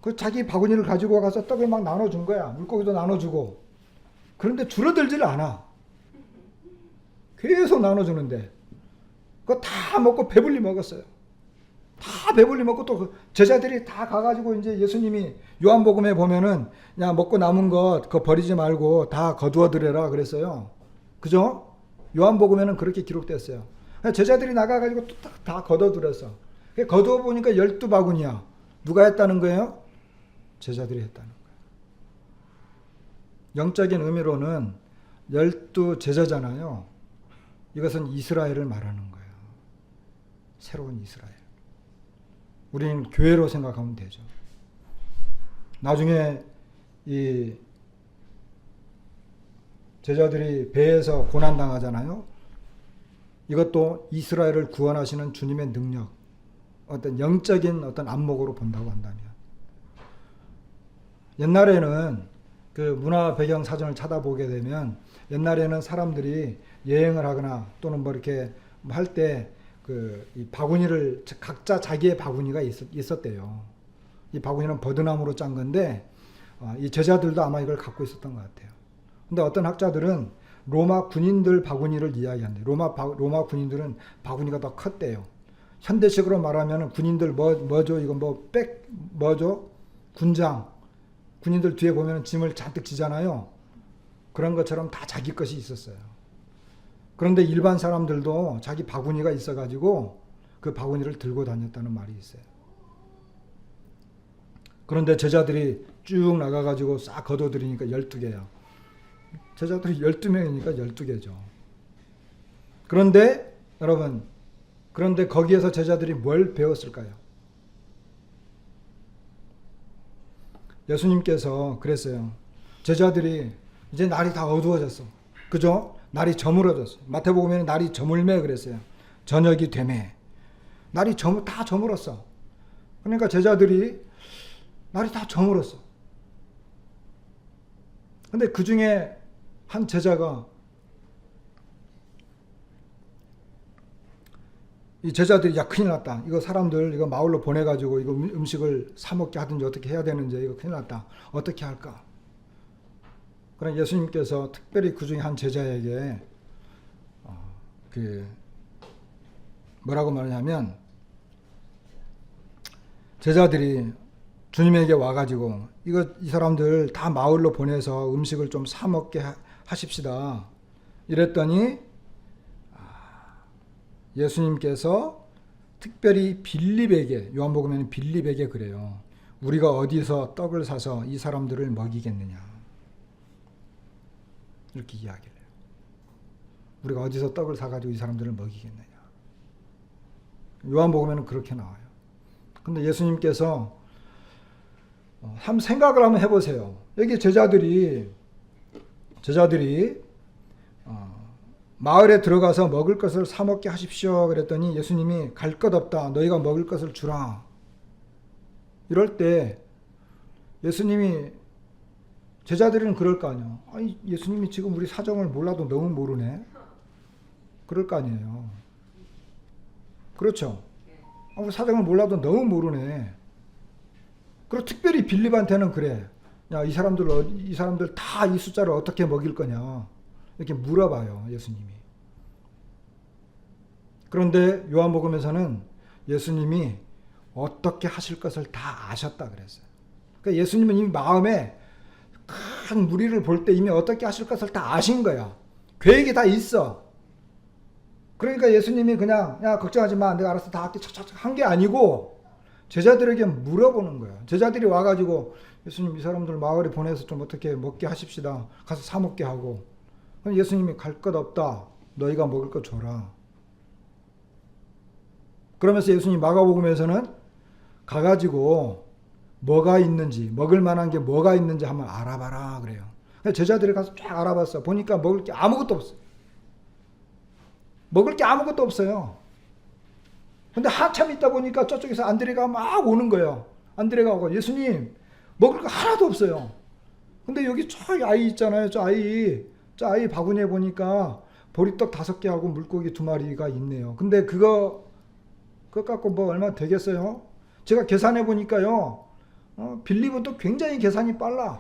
그 자기 바구니를 가지고 가서 떡을 막 나눠준 거야. 물고기도 나눠주고. 그런데 줄어들질 않아. 계속 나눠주는데. 그거 다 먹고 배불리 먹었어요. 다 배불리 먹고 또 그 제자들이 다 가가지고 이제 예수님이 요한복음에 보면은 야 먹고 남은 것 그거 버리지 말고 다 거두어 드려라 그랬어요. 그죠? 요한복음에는 그렇게 기록됐어요. 제자들이 나가가지고 또 다 거둬 들였어. 거두어 보니까 12바구니야. 누가 했다는 거예요? 제자들이 했다는 거예요. 영적인 의미로는 12제자잖아요. 이것은 이스라엘을 말하는 거예요. 새로운 이스라엘. 우리는 교회로 생각하면 되죠. 나중에 이 제자들이 배에서 고난당하잖아요. 이것도 이스라엘을 구원하시는 주님의 능력, 어떤 영적인 어떤 안목으로 본다고 한다면. 옛날에는 그 문화 배경 사전을 찾아보게 되면 옛날에는 사람들이 여행을 하거나 또는 뭐 이렇게 할 때 그 이 바구니를 각자 자기의 바구니가 있었대요. 이 바구니는 버드나무로 짠 건데 이 제자들도 아마 이걸 갖고 있었던 것 같아요. 근데 어떤 학자들은 로마 군인들 바구니를 이야기한대요. 로마 군인들은 바구니가 더 컸대요. 현대식으로 말하면 군인들 뭐죠? 이거 뭐죠? 군장. 군인들 뒤에 보면 짐을 잔뜩 지잖아요. 그런 것처럼 다 자기 것이 있었어요. 그런데 일반 사람들도 자기 바구니가 있어가지고 그 바구니를 들고 다녔다는 말이 있어요. 그런데 제자들이 쭉 나가가지고 싹 거둬들이니까 12개야. 제자들이 12명이니까 12개죠. 그런데 여러분, 그런데 거기에서 제자들이 뭘 배웠을까요? 예수님께서 그랬어요. 제자들이 이제 날이 다 어두워졌어. 그죠? 날이 저물어졌어. 마태복음에는 날이 저물매 그랬어요. 저녁이 되매. 날이 다 저물었어. 그러니까 제자들이 날이 다 저물었어. 근데 그 중에 한 제자가 이 제자들이 야 큰일 났다. 이거 사람들 이거 마을로 보내가지고 이거 음식을 사 먹게 하든지 어떻게 해야 되는지 이거 큰일 났다. 어떻게 할까? 그럼 예수님께서 특별히 그 중에 한 제자에게 뭐라고 말하냐면 제자들이 주님에게 와가지고 이 사람들 다 마을로 보내서 음식을 좀 사 먹게 하십시다. 이랬더니 예수님께서 특별히 빌립에게 요한복음에는 빌립에게 그래요. 우리가 어디서 떡을 사서 이 사람들을 먹이겠느냐. 이렇게 이야기를 해요. 우리가 어디서 떡을 사가지고 이 사람들을 먹이겠느냐. 요한복음에는 그렇게 나와요. 근데 예수님께서 생각을 한번 해보세요. 여기 제자들이 마을에 들어가서 먹을 것을 사 먹게 하십시오. 그랬더니 예수님이 갈 것 없다. 너희가 먹을 것을 주라. 이럴 때 예수님이 제자들은 그럴 거 아니에요. 아니, 예수님이 지금 우리 사정을 몰라도 너무 모르네. 그럴 거 아니에요. 그렇죠? 우리 사정을 몰라도 너무 모르네. 그리고 특별히 빌립한테는 그래. 야, 이 사람들 다 이 숫자를 어떻게 먹일 거냐. 이렇게 물어봐요, 예수님이. 그런데 요한복음에서는 예수님이 어떻게 하실 것을 다 아셨다 그랬어요. 그러니까 예수님은 이미 마음에 큰 무리를 볼 때 이미 어떻게 하실 것을 다 아신 거야. 계획이 다 있어. 그러니까 예수님이 그냥 야 걱정하지 마. 내가 알아서 다 할게 한 게 아니고 제자들에게 물어보는 거야. 제자들이 와가지고 예수님 이 사람들 마을에 보내서 좀 어떻게 먹게 하십시다. 가서 사 먹게 하고. 그럼 예수님이 갈 것 없다. 너희가 먹을 거 줘라. 그러면서 예수님 마가복음에서는 가가지고 뭐가 있는지, 먹을 만한 게 뭐가 있는지 한번 알아봐라 그래요. 제자들이 가서 쫙 알아봤어. 보니까 먹을 게 아무것도 없어요. 먹을 게 아무것도 없어요. 근데 한참 있다 보니까 저쪽에서 안드레가 막 오는 거예요. 안드레가 오고, 예수님 먹을 거 하나도 없어요. 근데 여기 저 아이 있잖아요. 저 아이 바구니에 보니까 보리떡 5개 하고 물고기 2마리가 있네요. 근데 그거 갖고 뭐 얼마 되겠어요? 제가 계산해 보니까요. 빌립은 굉장히 계산이 빨라.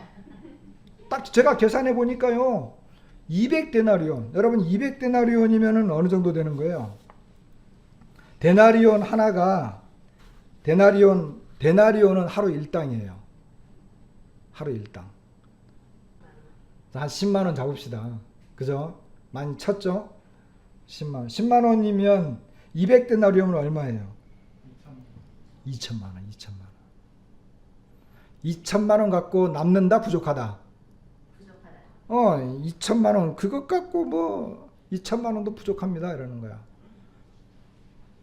딱 제가 계산해 보니까요. 200데나리온. 여러분 200데나리온이면은 어느 정도 되는 거예요? 데나리온 하나가 데나리온은 하루 일당이에요. 하루 일당. 한 10만 원 잡읍시다. 그죠? 많이 쳤죠? 10만 원. 10만 원이면 200데나리온은 얼마예요? 2천만 원. 2천만 원 갖고 남는다, 부족하다? 2천만 원 그것 갖고 뭐 2천만 원도 부족합니다 이러는 거야.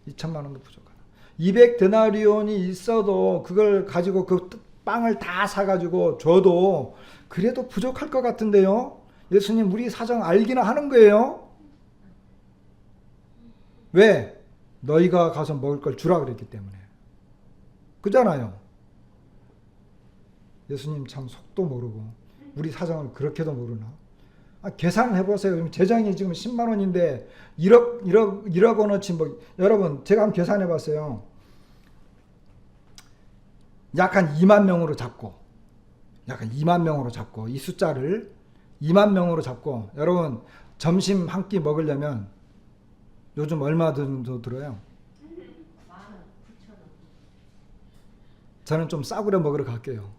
2천만 원도 부족하다. 200데나리온이 있어도 그걸 가지고 그 빵을 다 사가지고 줘도 그래도 부족할 것 같은데요. 예수님 우리 사정 알기나 하는 거예요. 왜? 너희가 가서 먹을 걸 주라 그랬기 때문에. 그잖아요. 예수님 참 속도 모르고 우리 사정을 그렇게도 모르나? 계산을 해보세요. 재정이 지금 10만 원인데 1억 원어치 뭐, 여러분 제가 한번 계산해 봤어요. 약 한 2만 명으로 잡고 이 숫자를 2만 명으로 잡고, 여러분 점심 한 끼 먹으려면 요즘 얼마 정도 들어요? 저는 좀 싸구려 먹으러 갈게요.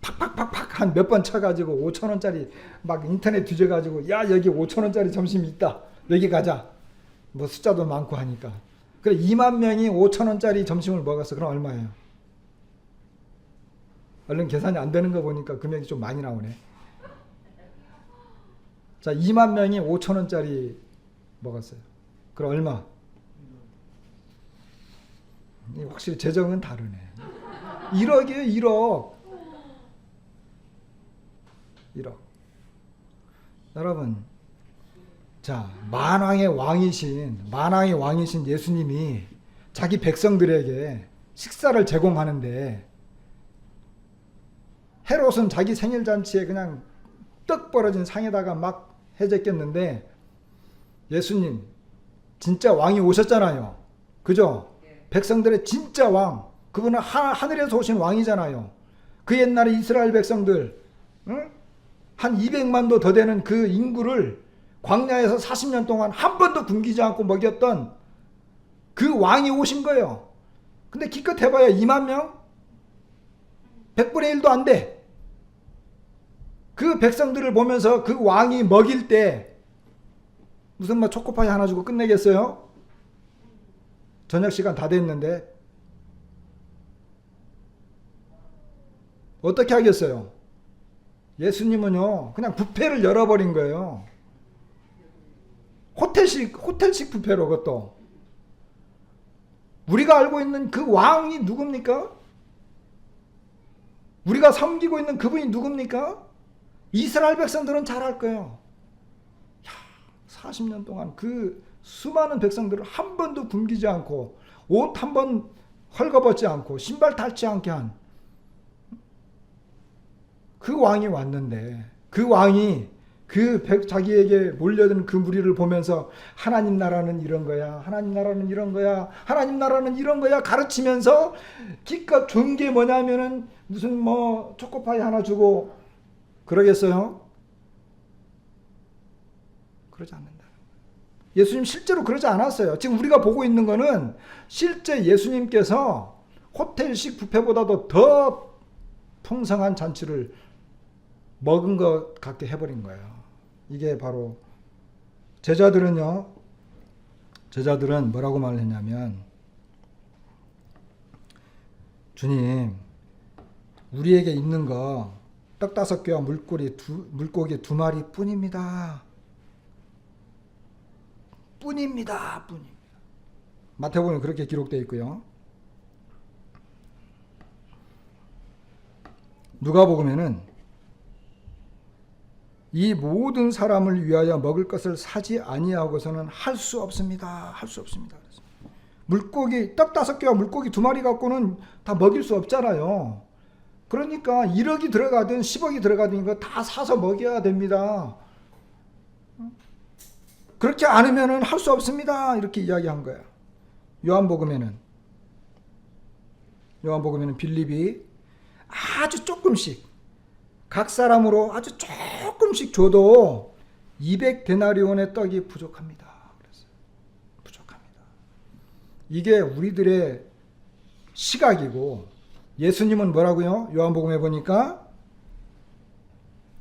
팍팍팍팍 한 몇 번 쳐가지고 5천원짜리 막 인터넷 뒤져가지고, 야 여기 5천원짜리 점심이 있다, 여기 가자. 뭐 숫자도 많고 하니까. 그래 2만 명이 5천원짜리 점심을 먹었어. 그럼 얼마예요? 얼른 계산이 안 되는 거 보니까 금액이 좀 많이 나오네. 자, 2만 명이 5천원짜리 먹었어요. 그럼 얼마? 확실히 재정은 다르네. 1억이에요. 1억. 여러분, 자, 만왕의 왕이신 예수님이 자기 백성들에게 식사를 제공하는데, 헤롯은 자기 생일잔치에 그냥 떡 벌어진 상에다가 막 해줬겠는데, 예수님 진짜 왕이 오셨잖아요. 그죠? 백성들의 진짜 왕, 그분은 하늘에서 오신 왕이잖아요. 그 옛날에 이스라엘 백성들, 응? 한 200만도 더 되는 그 인구를 광야에서 40년 동안 한 번도 굶기지 않고 먹였던 그 왕이 오신 거예요. 근데 기껏 해봐야 2만 명? 100분의 1도 안 돼. 그 백성들을 보면서 그 왕이 먹일 때 무슨 뭐 초코파이 하나 주고 끝내겠어요? 저녁 시간 다 됐는데 어떻게 하겠어요? 예수님은요 그냥 뷔페를 열어버린 거예요. 호텔식 뷔페로. 그것도 우리가 알고 있는 그 왕이 누굽니까? 우리가 섬기고 있는 그분이 누굽니까? 이스라엘 백성들은 잘 알 거예요. 40년 동안 그 수많은 백성들을 한 번도 굶기지 않고, 옷 한 번 헐거벗지 않고, 신발 닳지 않게 한 그 왕이 왔는데, 그 왕이 자기에게 몰려든 그 무리를 보면서 하나님 나라는 이런 거야, 하나님 나라는 이런 거야, 하나님 나라는 이런 거야 가르치면서 기껏 준 게 뭐냐면은 무슨 뭐 초코파이 하나 주고 그러겠어요? 그러지 않는다. 예수님 실제로 그러지 않았어요. 지금 우리가 보고 있는 거는 실제 예수님께서 호텔식 뷔페보다도 더 풍성한 잔치를 먹은 것 같게 해버린 거예요. 이게 바로 제자들은 뭐라고 말을 했냐면, 주님 우리에게 있는 거 떡 5개와 물고기 2마리 뿐입니다. 뿐입니다. 마태복음에 그렇게 기록되어 있고요. 누가복음에는 이 모든 사람을 위하여 먹을 것을 사지 아니하고서는 할 수 없습니다. 할 수 없습니다. 물고기 떡 5개와 물고기 2마리 갖고는 다 먹일 수 없잖아요. 그러니까 1억이 들어가든 10억이 들어가든 이거 다 사서 먹여야 됩니다. 그렇지 않으면 할 수 없습니다. 이렇게 이야기한 거야. 요한복음에는 빌립이 아주 조금씩 각 사람으로 아주 조금씩 줘도 200데나리온의 떡이 부족합니다. 그랬어요. 부족합니다. 이게 우리들의 시각이고 예수님은 뭐라고요? 요한복음에 보니까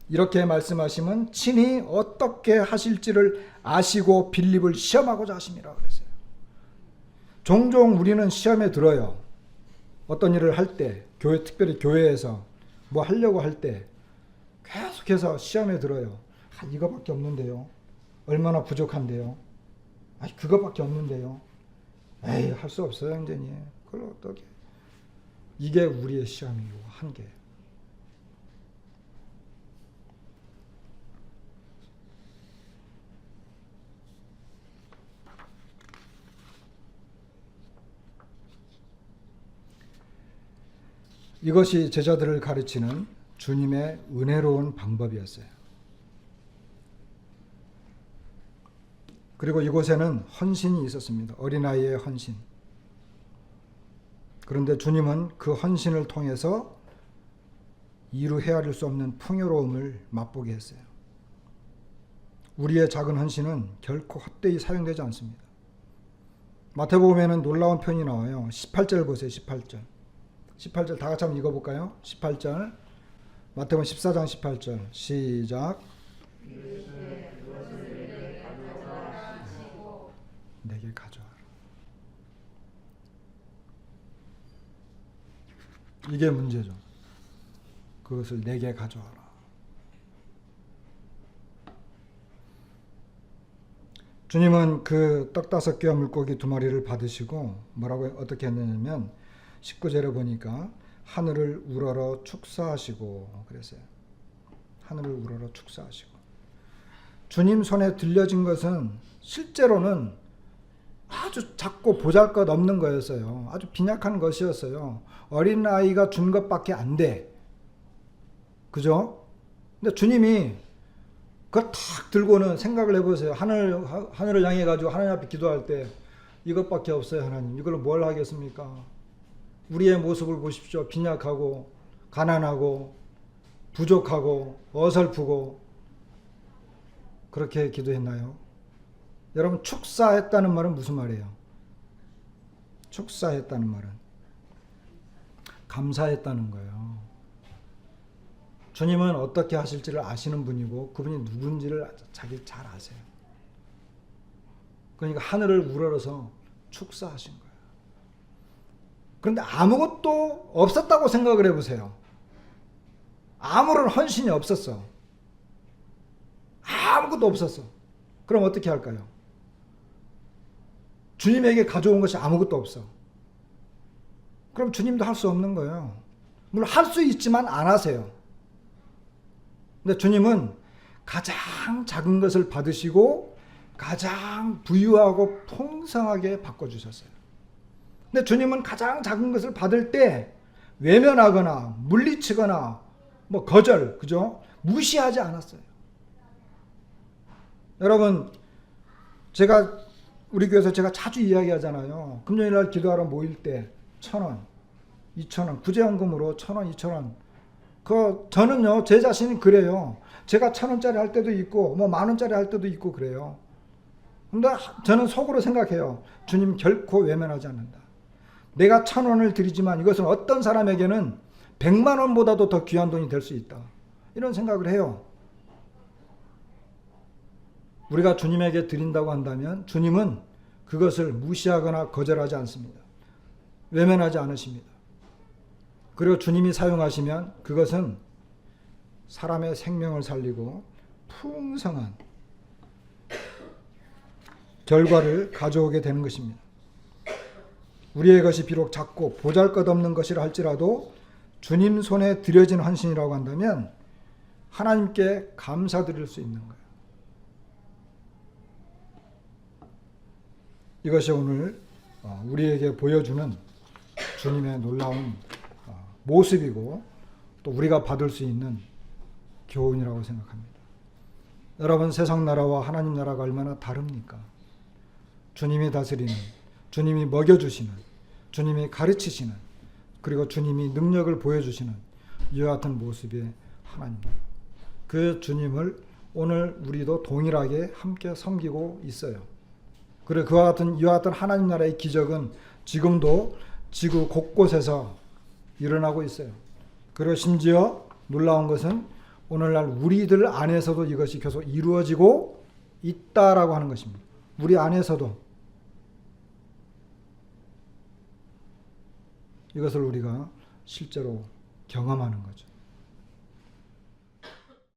이렇게 말씀하시면 친히 어떻게 하실지를 아시고 빌립을 시험하고자 하심이라 그랬어요. 종종 우리는 시험에 들어요. 어떤 일을 할 때, 특별히 교회에서 뭐 하려고 할 때 계속해서 시험에 들어요. 이거밖에 없는데요. 얼마나 부족한데요. 그거밖에 없는데요. 에이, 할 수 없어요, 형제님. 그걸 어떻게. 이게 우리의 시험이고 한계. 이것이 제자들을 가르치는 주님의 은혜로운 방법이었어요. 그리고 이곳에는 헌신이 있었습니다. 어린아이의 헌신. 그런데 주님은 그 헌신을 통해서 이루 헤아릴 수 없는 풍요로움을 맛보게 했어요. 우리의 작은 헌신은 결코 헛되이 사용되지 않습니다. 마태복음에는 놀라운 표현이 나와요. 18절 보세요. 18절 다 같이 한번 읽어볼까요? 18절 마태복음 14장 18절 시작. 내게 가져와라. 이게 문제죠. 그것을 내게 가져와라. 주님은 그 떡 5개와 물고기 2마리를 받으시고 뭐라고 어떻게 했느냐면 19절에 보니까 하늘을 우러러 축사하시고 그랬어요. 하늘을 우러러 축사하시고. 주님 손에 들려진 것은 실제로는 아주 작고 보잘것없는 거였어요. 아주 빈약한 것이었어요. 어린아이가 준 것밖에 안 돼. 그죠? 근데 주님이 그걸 탁 들고는 생각을 해보세요. 하늘을 향해 가지고 하나님 앞에 기도할 때 이것밖에 없어요. 하나님 이걸로 뭘 하겠습니까? 우리의 모습을 보십시오. 빈약하고 가난하고 부족하고 어설프고. 그렇게 기도했나요? 여러분, 축사했다는 말은 무슨 말이에요? 축사했다는 말은 감사했다는 거예요. 주님은 어떻게 하실지를 아시는 분이고 그분이 누군지를 자기 잘 아세요. 그러니까 하늘을 우러러서 축사하신 거예요. 그런데 아무것도 없었다고 생각을 해보세요. 아무런 헌신이 없었어. 아무것도 없었어. 그럼 어떻게 할까요? 주님에게 가져온 것이 아무것도 없어. 그럼 주님도 할 수 없는 거예요. 물론 할 수 있지만 안 하세요. 근데 주님은 가장 작은 것을 받으시고 가장 부유하고 풍성하게 바꿔주셨어요. 근데 주님은 가장 작은 것을 받을 때 외면하거나 물리치거나 뭐 거절, 그죠? 무시하지 않았어요. 여러분, 우리 교회에서 제가 자주 이야기하잖아요. 금요일날 기도하러 모일 때 1,000원, 2,000원, 구제헌금으로 1,000원, 2,000원. 저는요, 제 자신이 그래요. 제가 1,000원짜리 할 때도 있고, 뭐 10,000원짜리 할 때도 있고 그래요. 근데 저는 속으로 생각해요. 주님 결코 외면하지 않는다. 내가 1,000원을 드리지만 이것은 어떤 사람에게는 100만 원보다도 더 귀한 돈이 될 수 있다. 이런 생각을 해요. 우리가 주님에게 드린다고 한다면 주님은 그것을 무시하거나 거절하지 않습니다. 외면하지 않으십니다. 그리고 주님이 사용하시면 그것은 사람의 생명을 살리고 풍성한 결과를 가져오게 되는 것입니다. 우리의 것이 비록 작고 보잘것없는 것이라 할지라도 주님 손에 드려진 헌신이라고 한다면 하나님께 감사드릴 수 있는 거예요. 이것이 오늘 우리에게 보여주는 주님의 놀라운 모습이고 또 우리가 받을 수 있는 교훈이라고 생각합니다. 여러분, 세상 나라와 하나님 나라가 얼마나 다릅니까? 주님이 다스리는, 주님이 먹여주시는, 주님이 가르치시는, 그리고 주님이 능력을 보여주시는 이와 같은 모습의 하나님. 그 주님을 오늘 우리도 동일하게 함께 섬기고 있어요. 그리고 이와 같은 하나님 나라의 기적은 지금도 지구 곳곳에서 일어나고 있어요. 그리고 심지어 놀라운 것은 오늘날 우리들 안에서도 이것이 계속 이루어지고 있다라고 하는 것입니다. 우리 안에서도 이것을 우리가 실제로 경험하는 거죠.